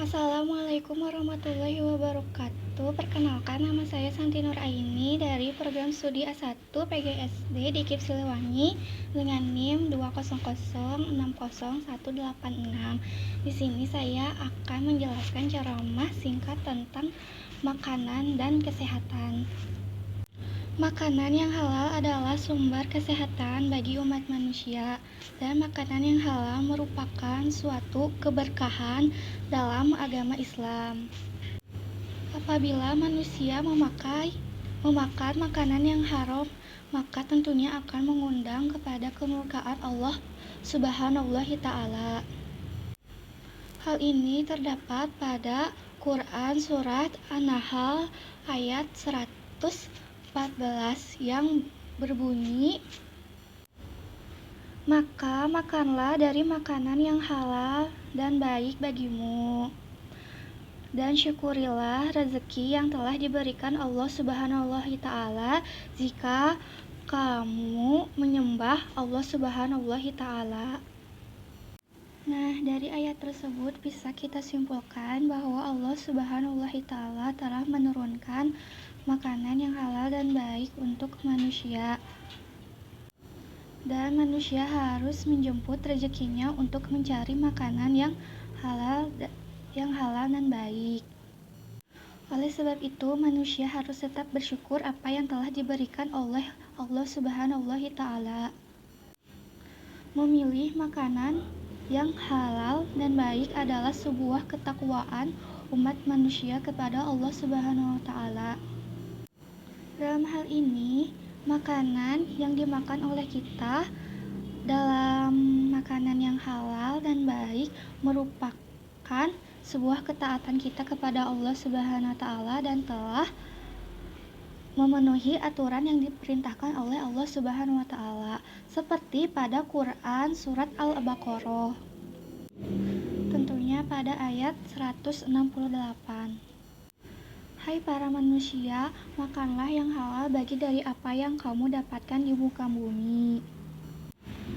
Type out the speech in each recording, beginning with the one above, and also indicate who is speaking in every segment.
Speaker 1: Assalamualaikum warahmatullahi wabarakatuh. Perkenalkan, nama saya Santi Nuraini dari program studi A1 PGSD di KIP Siliwangi dengan NIM 200601086. Di sini saya akan menjelaskan ceramah singkat tentang makanan dan kesehatan. Makanan yang halal adalah sumber kesehatan bagi umat manusia, dan makanan yang halal merupakan suatu keberkahan dalam agama Islam. Apabila manusia memakan makanan yang haram, maka tentunya akan mengundang kepada kemurkaan Allah Subhanahu wa Ta'ala. Hal ini terdapat pada Quran Surat An-Nahl ayat 114 yang berbunyi, "Maka makanlah dari makanan yang halal dan baik bagimu, dan syukurilah rezeki yang telah diberikan Allah Subhanahu wa Ta'ala jika kamu menyembah Allah Subhanahu wa Ta'ala." Nah, dari ayat tersebut bisa kita simpulkan bahwa Allah Subhanahu wa Ta'ala telah menurunkan makanan yang halal dan baik untuk manusia, dan manusia harus menjemput rezekinya untuk mencari makanan yang halal dan baik. Oleh sebab itu, manusia harus tetap bersyukur apa yang telah diberikan oleh Allah Subhanahu wa Ta'ala. Memilih makanan yang halal dan baik adalah sebuah ketakwaan umat manusia kepada Allah Subhanahu wa Ta'ala. Dalam hal ini, makanan yang dimakan oleh kita dalam makanan yang halal dan baik merupakan sebuah ketaatan kita kepada Allah Subhanahu wa Ta'ala dan telah memenuhi aturan yang diperintahkan oleh Allah Subhanahu wa Ta'ala, seperti pada Quran Surat Al-Baqarah, tentunya pada ayat 168. "Hai para manusia, makanlah yang halal bagi dari apa yang kamu dapatkan di muka bumi,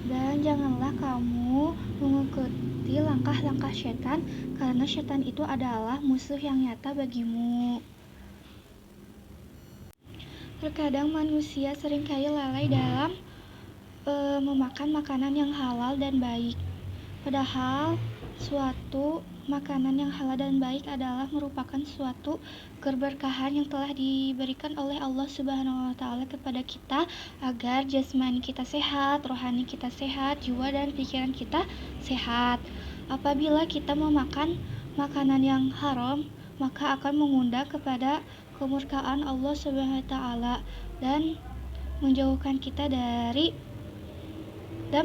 Speaker 1: dan janganlah kamu mengikuti langkah-langkah setan, karena setan itu adalah musuh yang nyata bagimu." Terkadang manusia seringkali lalai dalam memakan makanan yang halal dan baik, padahal suatu makanan yang halal dan baik adalah merupakan suatu keberkahan yang telah diberikan oleh Allah Subhanahu wa Ta'ala kepada kita agar jasmani kita sehat, rohani kita sehat, jiwa dan pikiran kita sehat. Apabila kita memakan makanan yang haram, maka akan mengundang kepada kemurkaan Allah Subhanahu wa Ta'ala dan menjauhkan kita dan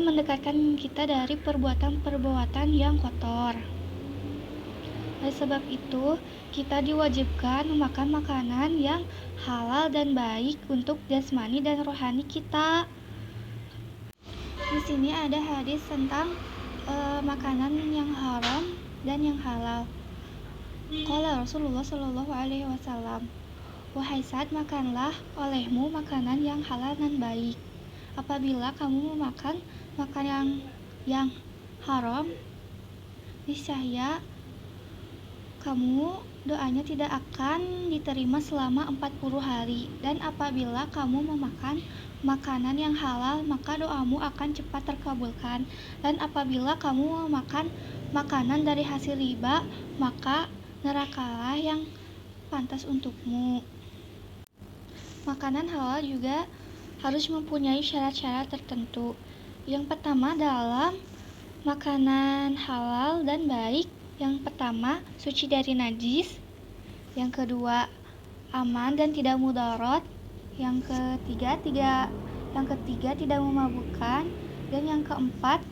Speaker 1: mendekatkan kita dari perbuatan-perbuatan yang kotor. Oleh sebab itu, kita diwajibkan memakan makanan yang halal dan baik untuk jasmani dan rohani kita. Di sini ada hadis tentang makanan yang haram dan yang halal. Qala Rasulullah Shallallahu Alaihi Wasallam, "Wahai Sa'ad, makanlah olehmu makanan yang halal dan baik. Apabila kamu memakan makanan yang haram, niscaya kamu doanya tidak akan diterima selama 40 hari. Dan apabila kamu memakan makanan yang halal, maka doamu akan cepat terkabulkan. Dan apabila kamu memakan makanan dari hasil riba, maka nerakalah yang pantas untukmu." Makanan halal juga harus mempunyai syarat-syarat tertentu. Yang pertama, dalam makanan halal dan baik, yang pertama, suci dari najis. Yang kedua, aman dan tidak mudarat. Yang ketiga, tidak memabukkan. Dan yang keempat,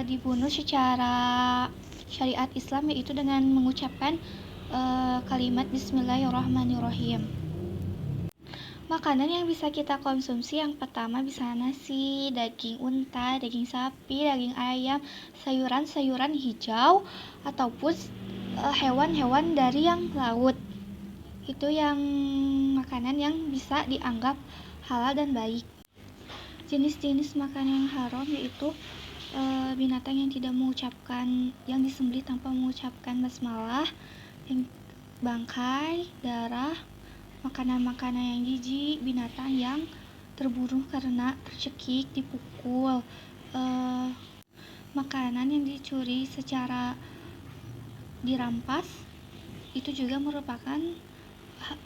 Speaker 1: dibunuh secara syariat Islam, yaitu dengan mengucapkan kalimat Bismillahirrahmanirrahim. Makanan yang bisa kita konsumsi yang pertama bisa nasi, daging unta, daging sapi, daging ayam, sayuran-sayuran hijau, ataupun hewan-hewan dari yang laut. Itu yang makanan yang bisa dianggap halal dan baik. Jenis-jenis makanan yang haram yaitu binatang yang tidak mengucapkan, yang disembelih tanpa mengucapkan basmalah, yang bangkai, darah, makanan-makanan yang jijik, binatang yang terbunuh karena tercekik, dipukul, makanan yang dicuri secara dirampas, itu juga merupakan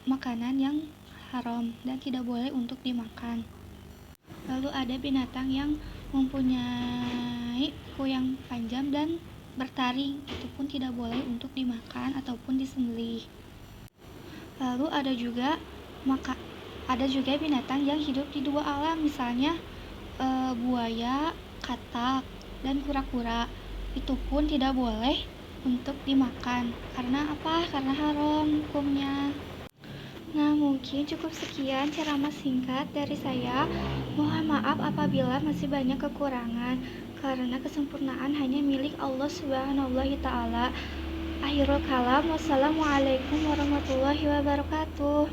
Speaker 1: makanan yang haram dan tidak boleh untuk dimakan. Lalu ada binatang yang mempunyai kuku yang panjang dan bertaring, itu pun tidak boleh untuk dimakan ataupun disembelih. Lalu ada juga binatang yang hidup di dua alam, misalnya buaya, katak, dan kura-kura. Itu pun tidak boleh untuk dimakan. Karena apa? Karena haram hukumnya. Nah, mungkin cukup sekian ceramah singkat dari saya. Mohon maaf apabila masih banyak kekurangan, karena kesempurnaan hanya milik Allah Subhanahu wa Ta'ala. Akhirul kalam, wassalamualaikum warahmatullahi wabarakatuh.